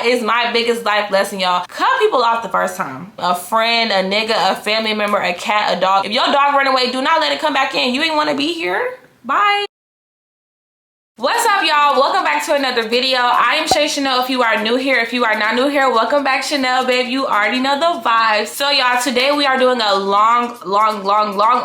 is my biggest life lesson, y'all. Cut people off the first time. A friend, a nigga, a family member, a cat, a dog. If your dog run away, do not let it come back in. You ain't want to be here. Bye. What's up, y'all? Welcome back to another video. I am Shay Chanel. If you are new here, if you are not new here, welcome back, Chanel, babe. You already know the vibes. So y'all, today we are doing a long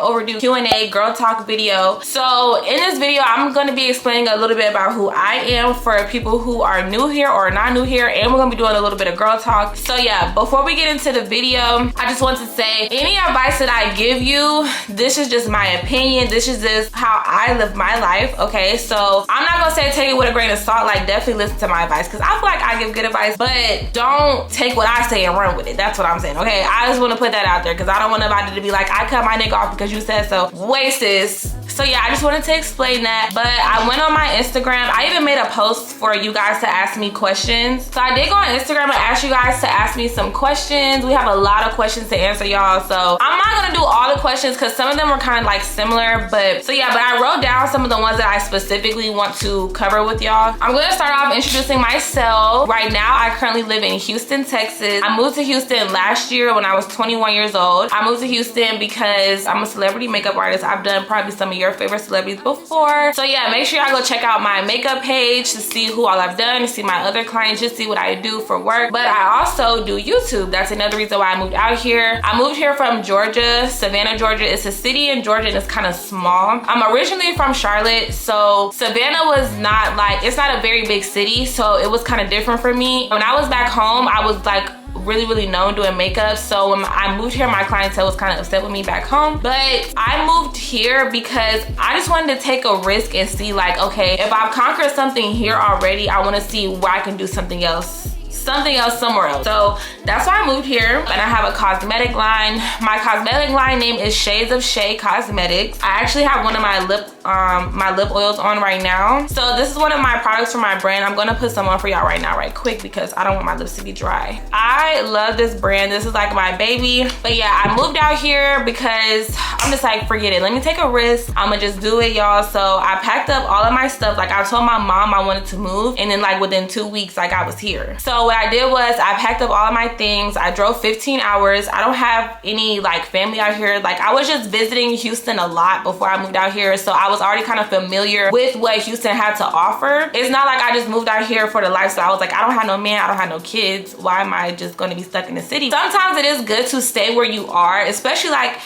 overdue Q&A girl talk video. So in this video, I'm going to be explaining a little bit about who I am for people who are new here or not new here, and we're going to be doing a little bit of girl talk. So yeah, before we get into the video, I just want to say any advice that I give you, this is just my opinion. This is just how I live my life, okay? So I'm not gonna say take it with a grain of salt. Like, definitely listen to my advice, because I feel like I give good advice, but don't take what I say and run with it. That's what I'm saying, okay? I just want to put that out there because I don't want nobody to be like, I cut my nigga off because you said so. Wait, sis. So yeah, I just wanted to explain that. But I went on my Instagram. I even made a post for you guys to ask me questions. So I did go on Instagram and ask you guys to ask me some questions. We have a lot of questions to answer, y'all. So I'm not gonna do all the questions because some of them were kind of like similar. But so yeah, but I wrote down some of the ones that I specifically want to cover with y'all. I'm gonna start off introducing myself. Right now, I currently live in Houston, Texas. I moved to Houston last year when I was 21 years old. I moved to Houston because I'm a celebrity makeup artist. I've done probably some of your favorite celebrities before. So yeah, make sure y'all go check out my makeup page to see who all I've done, to see my other clients, just see what I do for work. But I also do YouTube. That's another reason why I moved out here. I moved here from Georgia, Savannah, Georgia. It's a city in Georgia and it's kind of small. I'm originally from Charlotte, so Savannah was not like, it's not a very big city, so it was kind of different for me. When I was back home, I was like really known doing makeup, so when I moved here, my clientele was kind of upset with me back home. But I moved here because I just wanted to take a risk and see, like, okay, if I've conquered something here already, I want to see where I can do something else somewhere else. So that's why I moved here. And I have a cosmetic line. My cosmetic line name is Shades of Shay Cosmetics. I actually have one of my lip oils on right now. So this is one of my products from my brand. I'm gonna put some on for y'all right now right quick because I don't want my lips to be dry. I love this brand. This is like my baby. But yeah, I moved out here because I'm just like, forget it, let me take a risk. I'm gonna just do it, y'all. So I packed up all of my stuff. Like, I told my mom I wanted to move, and then like within 2 weeks, like, I was here. So what I did was I packed up all of my things. I drove 15 hours. I don't have any like family out here. Like, I was just visiting Houston a lot before I moved out here, so I was already kind of familiar with what Houston had to offer. It's not like I just moved out here for the lifestyle. I was like, I don't have no man, I don't have no kids. Why am I just gonna be stuck in the city? Sometimes it is good to stay where you are, especially like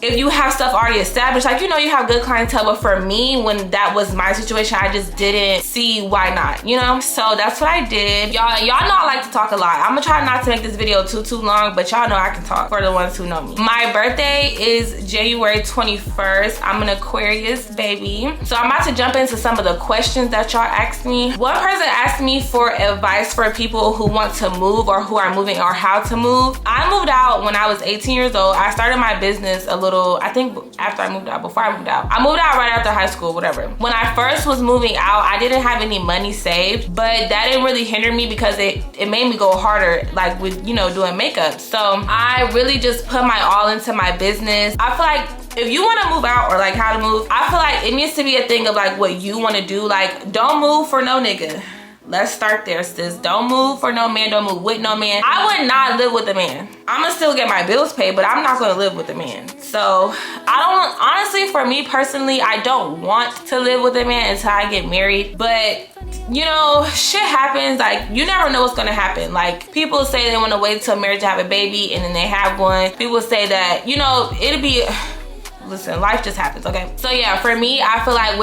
if you have stuff already established, like, you know, you have good clientele. But for me, when that was my situation, I just didn't see why not, you know? So that's what I did. Y'all know I like to talk a lot. I'm gonna try not to make this video too long, but y'all know I can talk for the ones who know me. My birthday is January 21st. I'm an Aquarius baby. So I'm about to jump into some of the questions that y'all asked me. One person asked me for advice for people who want to move or who are moving or how to move. I moved out when I was 18 years old. I started my business a little, I think after I moved out, before I moved out. I moved out right after high school, whatever. When I first was moving out, I didn't have any money saved, but that didn't really hinder me because it made me go harder, like with, you know, doing makeup. So I really just put my all into my business. I feel like if you want to move out or like how to move, I feel like it needs to be a thing of like what you want to do. Like, don't move for no nigga. Let's start there, sis. Don't move for no man, don't move with no man. I would not live with a man. I'm gonna still get my bills paid, but I'm not gonna live with a man. So honestly, for me personally, I don't want to live with a man until I get married. But you know, shit happens. Like, you never know what's gonna happen. Like, people say they want to wait till marriage to have a baby, and then they have one. People say that, you know, it'll be, listen, life just happens, okay? So yeah, for me, I feel like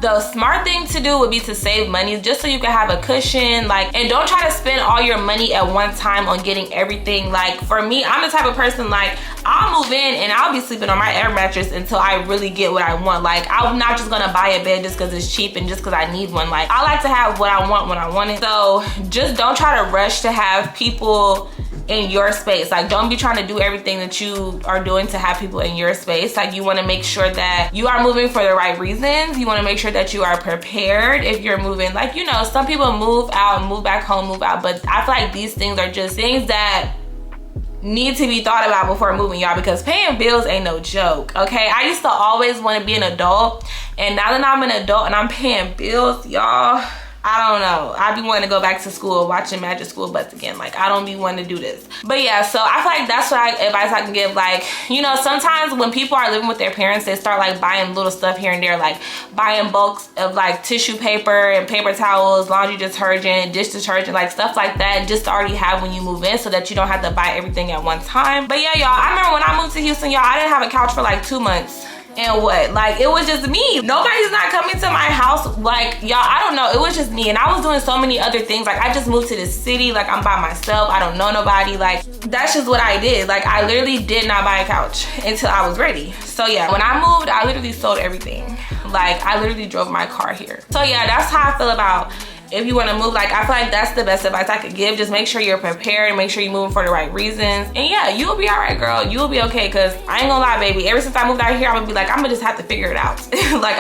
the smart thing to do would be to save money just so you can have a cushion, like, and don't try to spend all your money at one time on getting everything. Like, for me, I'm the type of person, like, I'll move in and I'll be sleeping on my air mattress until I really get what I want. Like, I'm not just gonna buy a bed just because it's cheap and just because I need one. Like, I like to have what I want when I want it. So just don't try to rush to have people in your space. Like, don't be trying to do everything that you are doing to have people in your space. Like, you want to make sure that you are moving for the right reasons. You want to make sure that you are prepared if you're moving. Like, you know, some people move out, move back home, move out, but I feel like these things are just things that need to be thought about before moving, y'all, because paying bills ain't no joke, okay? I used to always want to be an adult, and now that I'm an adult and I'm paying bills, y'all, I don't know. I be wanting to go back to school watching Magic School Bus again. Like, I don't be wanting to do this. But yeah, so I feel like that's what advice I can give. Like, you know, sometimes when people are living with their parents, they start like buying little stuff here and there, like buying bulks of like tissue paper and paper towels, laundry detergent, dish detergent, like stuff like that, just to already have when you move in so that you don't have to buy everything at one time. But yeah, y'all, I remember when I moved to Houston, y'all, I didn't have a couch for like 2 months. And what? Like, it was just me. Nobody's not coming to my house. Like, y'all, I don't know. It was just me. And I was doing so many other things. Like, I just moved to this city. Like, I'm by myself. I don't know nobody. Like, that's just what I did. Like, I literally did not buy a couch until I was ready. So yeah, when I moved, I literally sold everything. Like, I literally drove my car here. So yeah, that's how I feel about if you want to move. Like, I feel like that's the best advice I could give. Just make sure you're prepared and make sure you're moving for the right reasons. And yeah, you will be all right, girl. You will be okay. Because I ain't gonna lie, baby, ever since I moved out here, I'm gonna be like, I'm gonna just have to figure it out. Like,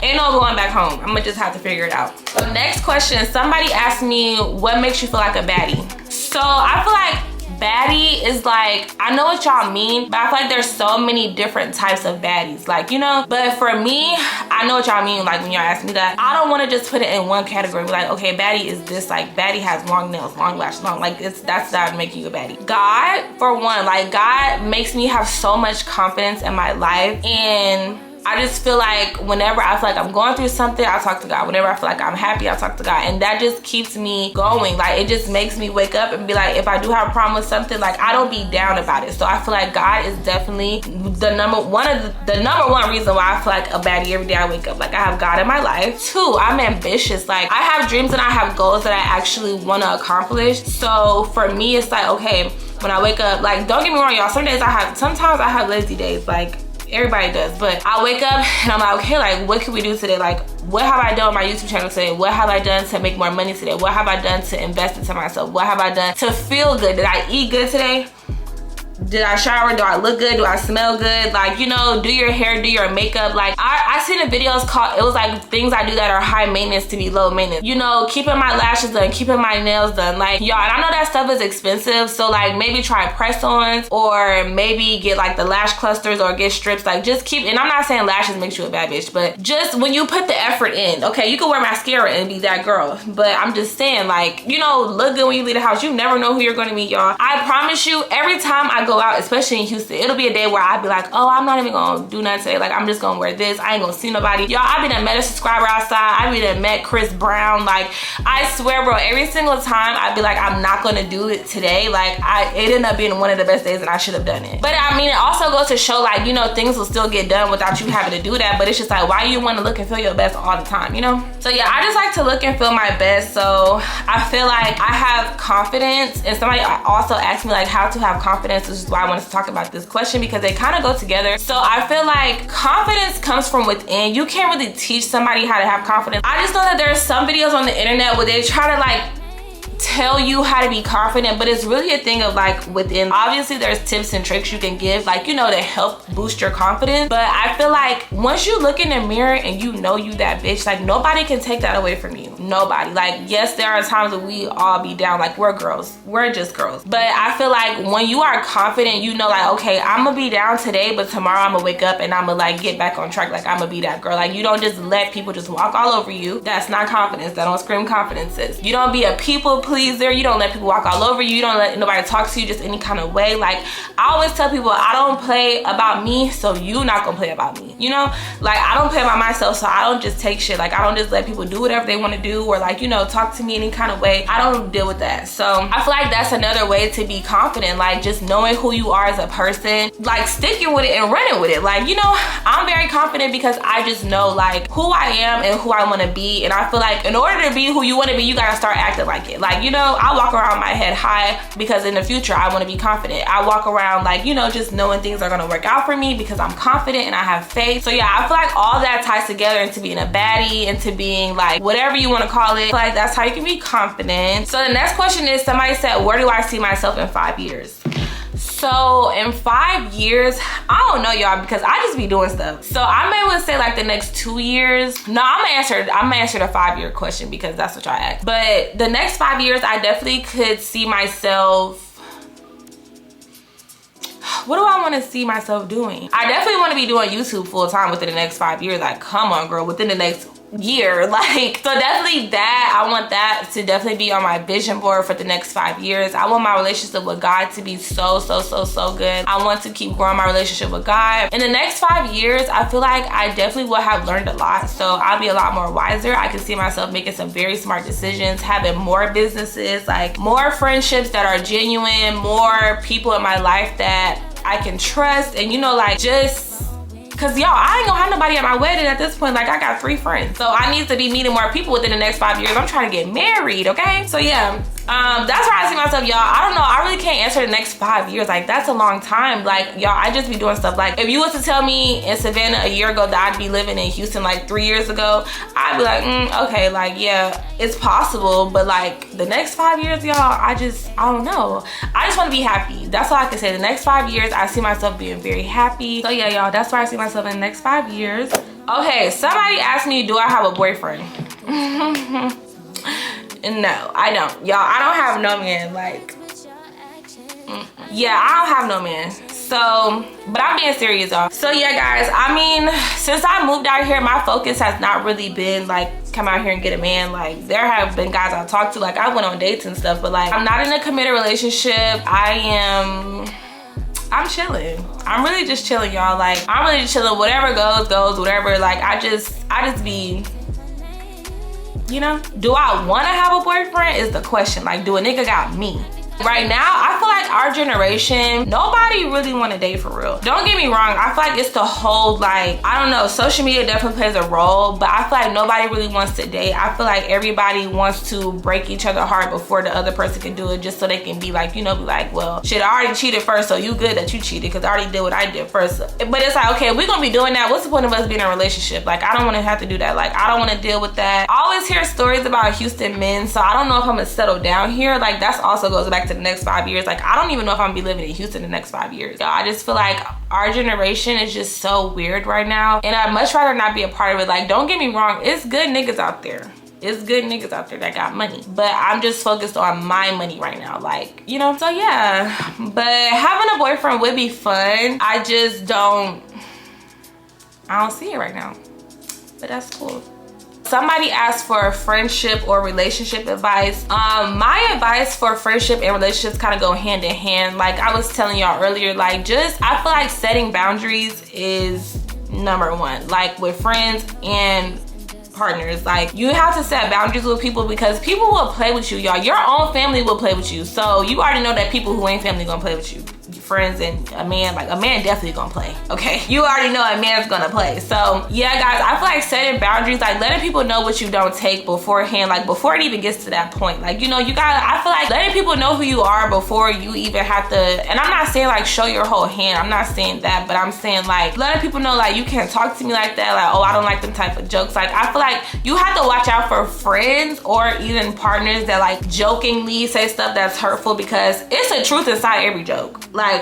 ain't no going back home. I'm gonna just have to figure it out. So next question, somebody asked me, what makes you feel like a baddie? So I feel like baddie is like, I know what y'all mean, but I feel like there's so many different types of baddies, like, you know. But for me, I know what y'all mean, like when y'all ask me that. I don't want to just put it in one category, be like, okay, baddie is this, like baddie has long nails, long lashes, long, like that's not making you a baddie. God, for one, like God makes me have so much confidence in my life, and I just feel like whenever I feel like I'm going through something, I talk to God. Whenever I feel like I'm happy, I talk to God. And that just keeps me going. Like, it just makes me wake up and be like, if I do have a problem with something, like, I don't be down about it. So I feel like God is definitely the number one reason why I feel like a baddie every day I wake up. Like, I have God in my life. 2, I'm ambitious. Like, I have dreams and I have goals that I actually want to accomplish. So for me, it's like, okay, when I wake up, like, don't get me wrong, y'all, sometimes I have lazy days. Like, everybody does, but I wake up and I'm like, okay, like, what can we do today? Like, what have I done on my YouTube channel today? What have I done to make more money today? What have I done to invest into myself? What have I done to feel good? Did I eat good today? Did I shower? Do I look good? Do I smell good? Like, you know, do your hair, do your makeup. Like, I seen a videos called, it was like things I do that are high maintenance to be low maintenance. You know, keeping my lashes done, keeping my nails done. Like, y'all, and I know that stuff is expensive. So like, maybe try press-ons, or maybe get like the lash clusters, or get strips. Like, just keep, and I'm not saying lashes makes you a bad bitch, but just when you put the effort in, okay, you can wear mascara and be that girl. But I'm just saying, like, you know, look good when you leave the house. You never know who you're gonna meet, y'all. I promise you, every time I go out, especially in Houston, it'll be a day where I'll be like, oh, I'm not even gonna do nothing today. Like, I'm just gonna wear this. I ain't gonna see nobody. Y'all, I been met a subscriber outside. I been met Chris Brown. Like, I swear, bro, every single time I'd be like, I'm not gonna do it today. Like, it ended up being one of the best days that I should have done it. But I mean, it also goes to show, like, you know, things will still get done without you having to do that. But it's just like, why you want to look and feel your best all the time, you know? So yeah, I just like to look and feel my best. So I feel like I have confidence. And somebody also asked me like how to have confidence, which is why I wanted to talk about this question, because they kind of go together. So I feel like confidence comes from within. You can't really teach somebody how to have confidence. I just know that there's some videos on the internet where they try to like tell you how to be confident, but it's really a thing of like within. Obviously there's tips and tricks you can give, like, you know, to help boost your confidence. But I feel like once you look in the mirror and you know you that bitch, like nobody can take that away from you. Nobody. Like, yes, there are times that we all be down, like we're girls, we're just girls. But I feel like when you are confident, you know, like, okay, I'm gonna be down today, but tomorrow I'm gonna wake up and I'm gonna like get back on track. Like, I'm gonna be that girl. Like, you don't just let people just walk all over you. That's not confidence. That don't scream confidence, sis. You don't be a people pleaser. You don't let people walk all over you. You don't let nobody talk to you just any kind of way. Like, I always tell people, I don't play about me, so you not gonna play about me, you know? Like, I don't play about myself, so I don't just take shit. Like, I don't just let people do whatever they want to do, or like, you know, talk to me any kind of way. I don't deal with that. So I feel like that's another way to be confident, like just knowing who you are as a person, like sticking with it and running with it. Like, you know, I'm very confident because I just know like who I am and who I want to be. And I feel like in order to be who you want to be, you gotta start acting like it. Like, you know, I walk around my head high because in the future I want to be confident. I walk around like, you know, just knowing things are gonna work out for me because I'm confident and I have faith. So yeah, I feel like all that ties together into being a baddie, into being like whatever you want to call it. I feel like that's how you can be confident. So the next question is, somebody said, where do I see myself in 5 years? So in 5 years, I don't know, y'all, because I just be doing stuff. So I may well say like the next 2 years. No, I'm gonna answer the 5-year question because that's what y'all asked. But the next 5 years, I definitely could see myself. What do I want to see myself doing? I definitely want to be doing YouTube full time within the next 5 years. Like, come on, girl, within the next year. Like, so definitely that, I want that to definitely be on my vision board for the next 5 years. I want my relationship with God to be so good. I want to keep growing my relationship with God. In the next 5 years, I feel like I definitely will have learned a lot. So I'll be a lot more wiser. I can see myself making some very smart decisions, having more businesses, like more friendships that are genuine, more people in my life that I can trust. And you know, like, just cause y'all, I ain't gonna have nobody at my wedding at this point. Like, I got 3 friends. So I need to be meeting more people within the next 5 years. I'm trying to get married, okay? So yeah, that's where I see myself, y'all. I don't know, I really can't answer the next 5 years. Like, that's a long time. Like, y'all, I just be doing stuff. Like, if you was to tell me in Savannah a year ago that I'd be living in Houston like 3 years ago, I'd be like, okay, like, yeah, it's possible. But like, the next 5 years, y'all, I don't know. I just wanna be happy. That's all I can say. The next 5 years, I see myself being very happy. So yeah, y'all, that's where I see myself in the next 5 years. Okay, somebody asked me, do I have a boyfriend? No, I don't. Y'all, I don't have no man. Like, yeah, I don't have no man. So, but I'm being serious, y'all. So yeah, guys, I mean, since I moved out here, my focus has not really been like come out here and get a man. Like, there have been guys I've talked to, like I went on dates and stuff, but like, I'm not in a committed relationship. I'm chilling. I'm really just chilling, y'all. Like, I'm really just chilling. Whatever goes, whatever. Like, I just be, you know? Do I want to have a boyfriend is the question. Like, do a nigga got me? Right now, I feel like our generation, nobody really want to date for real. Don't get me wrong, I feel like it's the whole, like, I don't know, social media definitely plays a role, but I feel like nobody really wants to date. I feel like everybody wants to break each other heart before the other person can do it, just so they can be like, you know, be like, well, shit, I already cheated first, so you good that you cheated, because I already did what I did first. But it's like, okay, if we're gonna be doing that, what's the point of us being in a relationship? Like, I don't want to have to do that. Like, I don't want to deal with that. I always hear stories about Houston men, so I don't know if I'm gonna settle down here. Like, that's also goes back to the next 5 years. Like, I don't even know if I'm gonna be living in Houston the next 5 years. I just feel like our generation is just so weird right now, and I'd much rather not be a part of it. Like, don't get me wrong, it's good niggas out there. It's good niggas out there that got money, but I'm just focused on my money right now, like, you know? So yeah, but having a boyfriend would be fun. I just don't see it right now, but that's cool. Somebody asked for friendship or relationship advice. My advice for friendship and relationships kind of go hand in hand. Like I was telling y'all earlier, like, just, I feel like setting boundaries is #1, like with friends and partners. Like, you have to set boundaries with people, because people will play with you, y'all. Your own family will play with you. So you already know that people who ain't family gonna play with you. Friends and a man, like a man definitely gonna play, okay? You already know a man's gonna play. So yeah, guys, I feel like setting boundaries, like letting people know what you don't take beforehand, like before it even gets to that point. Like, you know, you gotta, I feel like letting people know who you are before you even have to, and I'm not saying like show your whole hand, I'm not saying that, but I'm saying like letting people know like you can't talk to me like that, like, oh, I don't like them type of jokes. Like, I feel like you have to watch out for friends or even partners that like jokingly say stuff that's hurtful, because it's a truth inside every joke. Like,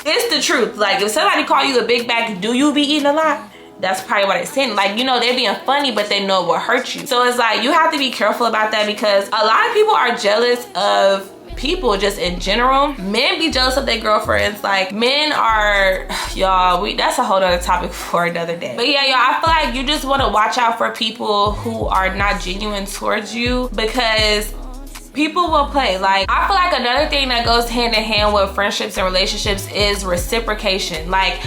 it's the truth. Like, if somebody call you a big bag, do you be eating a lot? That's probably what it's saying. Like, you know, they're being funny, but they know it will hurt you. So it's like, you have to be careful about that, because a lot of people are jealous of people just in general. Men be jealous of their girlfriends. Like, men are, y'all, that's a whole other topic for another day. But yeah, y'all, I feel like you just want to watch out for people who are not genuine towards you, because people will play. Like, I feel like another thing that goes hand in hand with friendships and relationships is reciprocation. Like,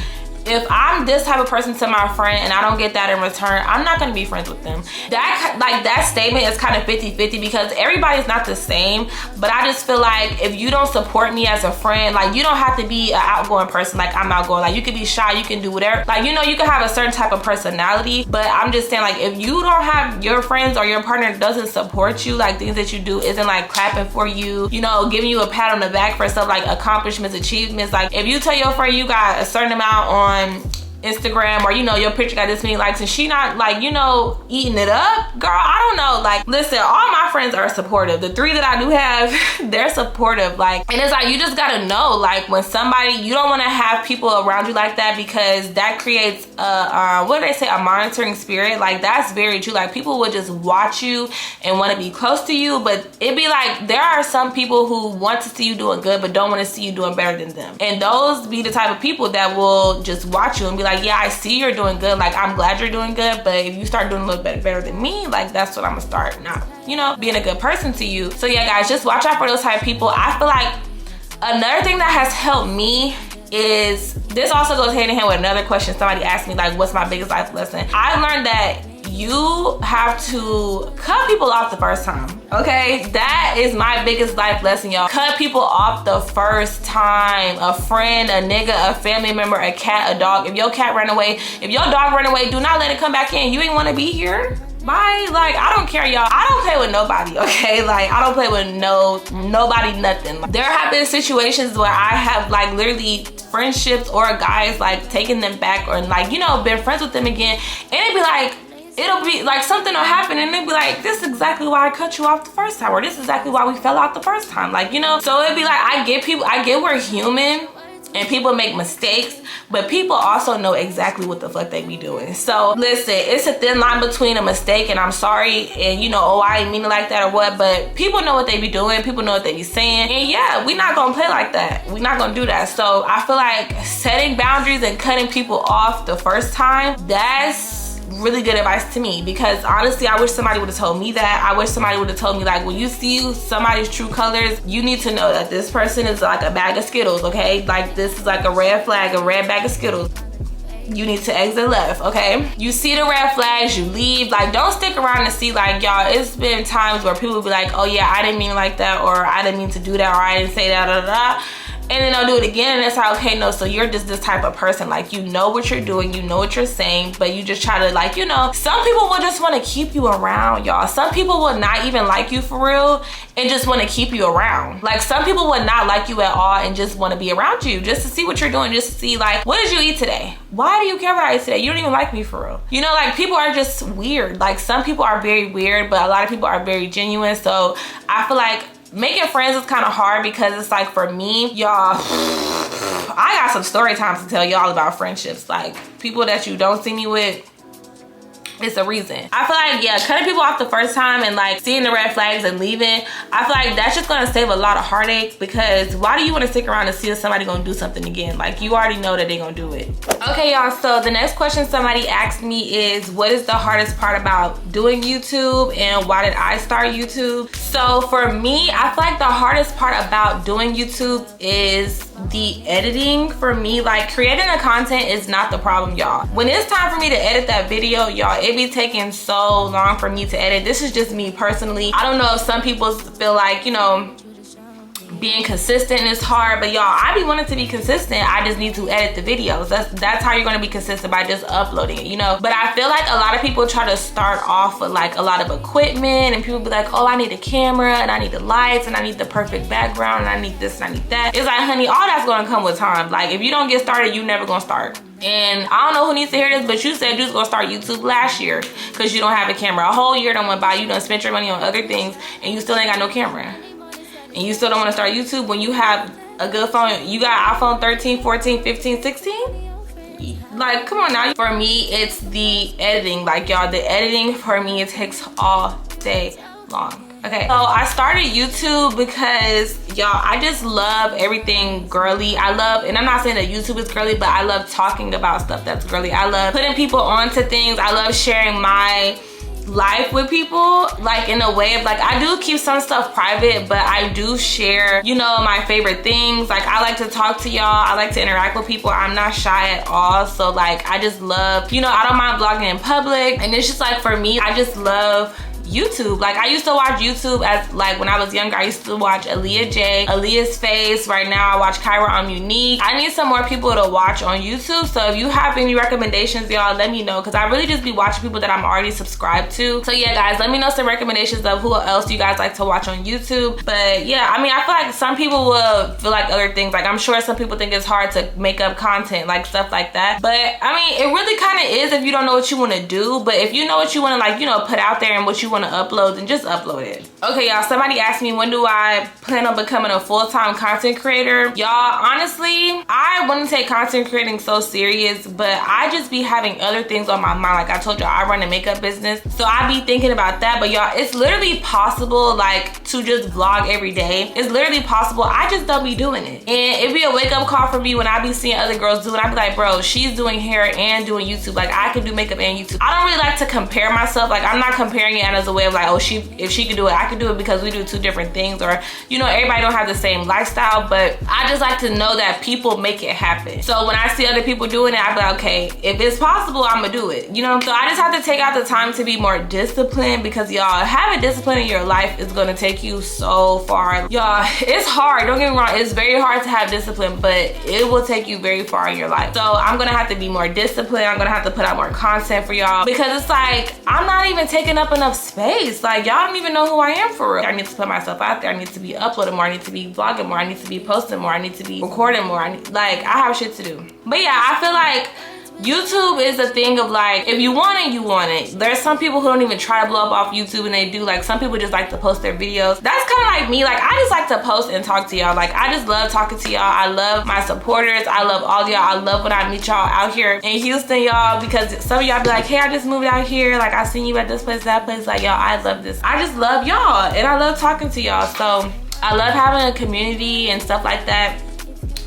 if I'm this type of person to my friend and I don't get that in return, I'm not gonna be friends with them. That statement is kind of 50-50, because everybody's not the same. But I just feel like if you don't support me as a friend, like, you don't have to be an outgoing person like I'm outgoing. Like, you can be shy, you can do whatever. Like, you know, you can have a certain type of personality, but I'm just saying, like, if you don't have your friends or your partner doesn't support you, like things that you do isn't like clapping for you, you know, giving you a pat on the back for stuff like accomplishments, achievements. Like, if you tell your friend you got a certain amount on Instagram, or you know, your picture got this many likes, and she not like, you know, eating it up, girl, I don't know. Like, listen, all my friends are supportive. The 3 that I do have, they're supportive. Like, and it's like, you just gotta know, like, when somebody, you don't want to have people around you like that, because that creates a what do they say, a monitoring spirit. Like, that's very true. Like, people will just watch you and want to be close to you, but it'd be like, there are some people who want to see you doing good but don't want to see you doing better than them, and those be the type of people that will just watch you and be like, like, yeah, I see you're doing good, like I'm glad you're doing good, but if you start doing a little bit better than me, like that's what I'm gonna start not, you know, being a good person to you. So yeah guys, just watch out for those type of people. I feel like another thing that has helped me is, this also goes hand in hand with another question somebody asked me, like what's my biggest life lesson. I learned that you have to cut people off the first time, okay? That is my biggest life lesson, y'all. Cut people off the first time. A friend, a nigga, a family member, a cat, a dog. If your cat ran away, if your dog ran away, do not let it come back in. You ain't wanna be here. Bye. Like, I don't care, y'all. I don't play with nobody, okay? Like, I don't play with nobody, nothing. There have been situations where I have like literally friendships or guys like taking them back or like, you know, been friends with them again, and it'd be like, it'll be like something will happen and they'll be like, this is exactly why I cut you off the first time, or this is exactly why we fell out the first time, like, you know. So it'd be like, I get we're human and people make mistakes, but people also know exactly what the fuck they be doing. So listen, it's a thin line between a mistake and I'm sorry and, you know, oh, I ain't mean it like that or what, but people know what they be doing, people know what they be saying, and yeah, we not gonna play like that. We not gonna do that. So I feel like setting boundaries and cutting people off the first time, that's really good advice to me, because honestly I wish somebody would have told me that. I wish somebody would have told me, like, when you see somebody's true colors, you need to know that this person is like a bag of Skittles, okay? Like, this is like a red flag, a red bag of Skittles. You need to exit left, okay? You see the red flags, you leave. Like, don't stick around and see, like, y'all, it's been times where people will be like, oh yeah, I didn't mean it like that, or I didn't mean to do that, or I didn't say that, da, da, da. And then they'll do it again, and it's like, okay, no, so you're just this type of person. Like, you know what you're doing, you know what you're saying, but you just try to, like, you know, some people will just want to keep you around, y'all. Some people will not even like you for real and just want to keep you around. Like, some people would not like you at all and just want to be around you just to see what you're doing, just to see, like, what did you eat today? Why do you care what I ate today? You don't even like me for real. You know, like, people are just weird. Like, some people are very weird, but a lot of people are very genuine. So I feel like making friends is kind of hard, because it's like, for me, y'all, I got some story times to tell y'all about friendships. Like, people that you don't see me with, it's a reason. I feel like, yeah, cutting people off the first time and like seeing the red flags and leaving, I feel like that's just gonna save a lot of heartache, because why do you want to stick around and see if somebody gonna do something again? Like, you already know that they gonna do it. Okay, y'all, so the next question somebody asked me is, what is the hardest part about doing YouTube and why did I start YouTube? So for me, I feel like the hardest part about doing YouTube is the editing. For me, like, creating the content is not the problem, y'all. When it's time for me to edit that video, y'all, it be taking so long for me to edit. This is just me personally. I don't know if some people feel like, you know, being consistent is hard, but y'all, I be wanting to be consistent. I just need to edit the videos. That's how you're gonna be consistent, by just uploading it, you know. But I feel like a lot of people try to start off with like a lot of equipment, and people be like, oh, I need a camera, and I need the lights, and I need the perfect background, and I need this, and I need that. It's like, honey, all that's gonna come with time. Like, if you don't get started, you never gonna start. And I don't know who needs to hear this, but you said you was gonna start YouTube last year because you don't have a camera. A whole year done went by, you done spent your money on other things, and you still ain't got no camera. And you still don't want to start YouTube when you have a good phone. You got iPhone 13, 14, 15, 16? Like, come on now. For me, it's the editing. Like, y'all, the editing for me, it takes all day long. Okay, so I started YouTube because, y'all, I just love everything girly. I love, and I'm not saying that YouTube is girly, but I love talking about stuff that's girly. I love putting people onto things. I love sharing my life with people, like, in a way of, like, I do keep some stuff private, but I do share, you know, my favorite things. Like, I like to talk to y'all, I like to interact with people. I'm not shy at all. So like, I just love, you know, I don't mind blogging in public. And it's just like, for me, I just love YouTube. Like, I used to watch YouTube as, like, when I was younger, I used to watch Aaliyah J, Aaliyah's Face. Right now I watch Kyra I'm Unique. I need some more people to watch on YouTube. So if you have any recommendations, y'all, let me know, because I really just be watching people that I'm already subscribed to. So yeah, guys, let me know some recommendations of who else you guys like to watch on YouTube. But yeah, I mean, I feel like some people will feel like other things. Like, I'm sure some people think it's hard to make up content, like stuff like that. But I mean, it really kind of is if you don't know what you want to do. But if you know what you want to, like, you know, put out there and what you want to upload, then just upload it. Okay, y'all, somebody asked me when do I plan on becoming a full-time content creator. Y'all, honestly, I wouldn't take content creating so serious, but I just be having other things on my mind. Like I told y'all, I run a makeup business, so I be thinking about that. But y'all, it's literally possible like to just vlog every day. It's literally possible. I just don't be doing it. And it'd be a wake-up call for me when I be seeing other girls do it. I be like, bro, she's doing hair and doing YouTube. Like I can do makeup and YouTube. I don't really like to compare myself. Like I'm not comparing it as a way of like, oh, if she can do it, I can do it, because we do two different things. Or, you know, everybody don't have the same lifestyle, but I just like to know that people make it happen. So when I see other people doing it, I be like, okay, if it's possible, I'm gonna do it, you know? So I just have to take out the time to be more disciplined, because y'all, having discipline in your life is gonna take you so far. Y'all, it's hard, don't get me wrong, it's very hard to have discipline, but it will take you very far in your life. So I'm gonna have to be more disciplined. I'm gonna have to put out more content for y'all, because it's like, I'm not even taking up enough space. Like y'all don't even know who I am for real. I need to put myself out there. I need to be uploading more. I need to be vlogging more. I need to be posting more. I need to be recording more. I have shit to do. But yeah, I feel like YouTube is a thing of like, if you want it, you want it. There's some people who don't even try to blow up off YouTube, and they do. Like some people just like to post their videos. That's kind of like me. Like I just like to post and talk to y'all. Like I just love talking to y'all. I love my supporters. I love all y'all. I love when I meet y'all out here in Houston, y'all, because some of y'all be like, hey, I just moved out here. Like I seen you at this place, that place. Like y'all, I love this. I just love y'all, and I love talking to y'all. So I love having a community and stuff like that.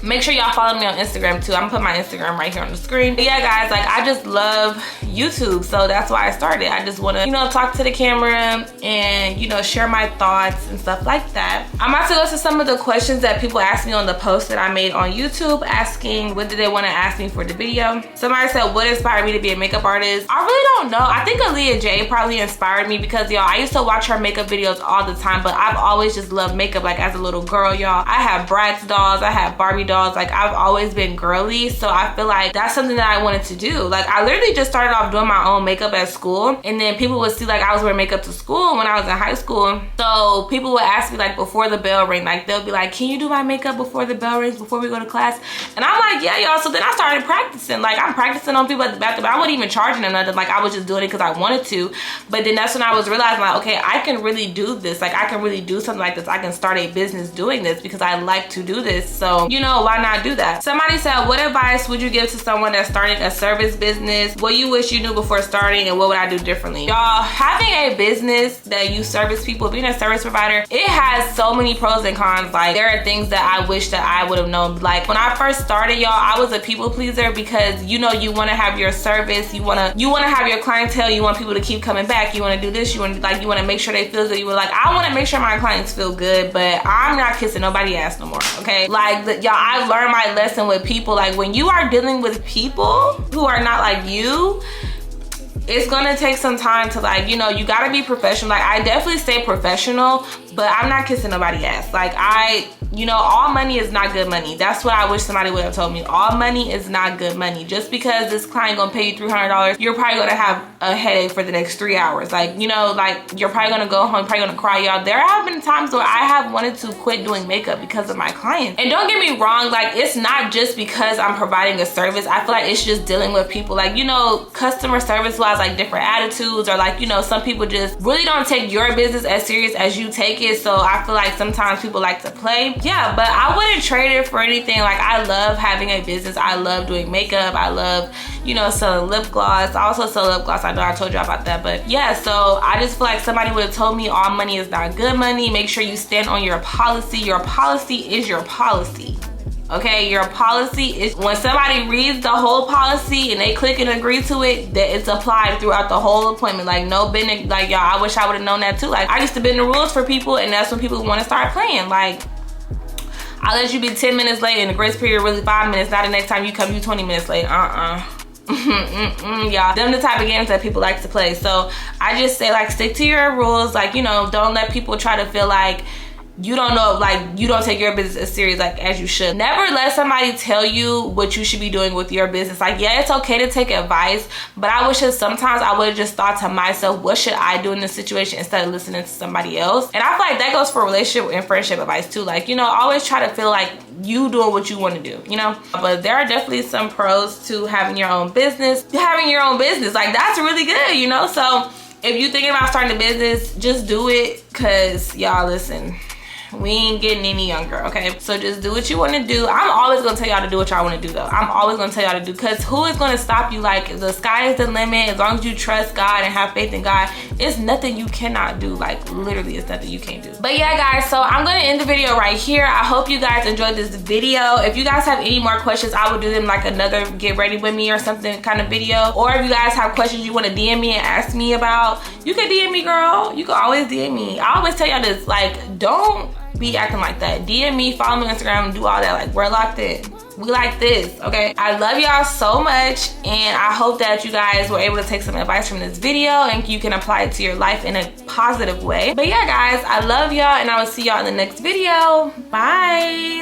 Make sure y'all follow me on Instagram too. I'm gonna put my Instagram right here on the screen. But yeah, guys, like I just love YouTube, so that's why I started. I just wanna, you know, talk to the camera and, you know, share my thoughts and stuff like that. I'm about to go to some of the questions that people asked me on the post that I made on YouTube, asking what did they wanna ask me for the video. Somebody said, what inspired me to be a makeup artist? I really don't know. I think Aaliyah J probably inspired me, because y'all, I used to watch her makeup videos all the time, but I've always just loved makeup. Like as a little girl, y'all, I have Bratz dolls, I have Barbie dolls. Like I've always been girly, so I feel like that's something that I wanted to do. Like I literally just started off doing my own makeup at school, and then people would see like I was wearing makeup to school when I was in high school. So people would ask me like before the bell ring, like they'll be like, can you do my makeup before the bell rings, before we go to class? And I'm like, yeah, y'all. So then I started practicing. Like I'm practicing on people at the bathroom. I wasn't even charging them nothing. Like I was just doing it because I wanted to. But then that's when I was realizing like, okay, I can really do this. Like I can really do something like this. I can start a business doing this because I like to do this. So, you know, why not do that? Somebody said, what advice would you give to someone that's starting a service business? What you wish you knew before starting, and what would I do differently? Y'all, having a business that you service people, being a service provider, it has so many pros and cons. Like there are things that I wish that I would have known. Like when I first started, y'all, I was a people pleaser, because you know, you want to have your service, you want to have your clientele, you want people to keep coming back, you want to do this, you want to make sure they feel good. You were like, I want to make sure my clients feel good, but I'm not kissing nobody's ass no more. Okay, like y'all, I learned my lesson with people. Like when you are dealing with people who are not like you, it's gonna take some time to, like, you know, you gotta be professional. Like I definitely stay professional, but I'm not kissing nobody's ass. Like you know, all money is not good money. That's what I wish somebody would have told me. All money is not good money. Just because this client gonna pay you $300, you're probably gonna have a headache for the next 3 hours. Like, you know, like you're probably gonna go home, probably gonna cry. Y'all, there have been times where I have wanted to quit doing makeup because of my clients. And don't get me wrong, like it's not just because I'm providing a service. I feel like it's just dealing with people. Like, you know, customer service wise, like different attitudes, or like, you know, some people just really don't take your business as serious as you take it. So I feel like sometimes people like to play. Yeah, but I wouldn't trade it for anything. Like I love having a business. I love doing makeup. I love, you know, selling lip gloss. I also sell lip gloss. I know I told you about that, but yeah, so I just feel like somebody would have told me all money is not good money. Make sure you stand on your policy. Your policy is your policy. Okay, your policy is, when somebody reads the whole policy and they click and agree to it, that it's applied throughout the whole appointment. Like no bending. Like y'all, I wish I would have known that too. Like I used to bend the rules for people, and that's when people want to start playing. Like I'll let you be 10 minutes late and the grace period really 5 minutes. Now the next time you come, you 20 minutes late. Y'all, them the type of games that people like to play. So I just say, like, stick to your rules. Like, you know, don't let people try to feel like you don't know, like you don't take your business as serious like as you should. Never let somebody tell you what you should be doing with your business. Like, yeah, it's okay to take advice, but I wish that sometimes I would have just thought to myself, what should I do in this situation, instead of listening to somebody else. And I feel like that goes for relationship and friendship advice too. Like, you know, always try to feel like you doing what you want to do, you know. But there are definitely some pros to having your own business. Like, that's really good, you know. So If you thinking about starting a business, just do it, because y'all, listen, we ain't getting any younger, okay? So just do what you want to do. I'm always gonna tell y'all to do what y'all want to do, though. I'm always gonna tell y'all to do, because who is gonna stop you? Like, the sky is the limit. As long as you trust God and have faith in God, it's nothing you cannot do. Like, literally, it's nothing you can't do. But yeah, guys, so I'm gonna end the video right here. I hope you guys enjoyed this video. If you guys have any more questions, I will do them like another get ready with me or something kind of video. Or if you guys have questions you want to DM me and ask me about, you can DM me, girl. You can always DM me. I always tell y'all this, like, don't be acting like that. DM me, follow me on Instagram, do all that. Like, we're locked in. We like this, okay? I love y'all so much, and I hope that you guys were able to take some advice from this video and you can apply it to your life in a positive way. But yeah, guys, I love y'all, and I will see y'all in the next video. Bye.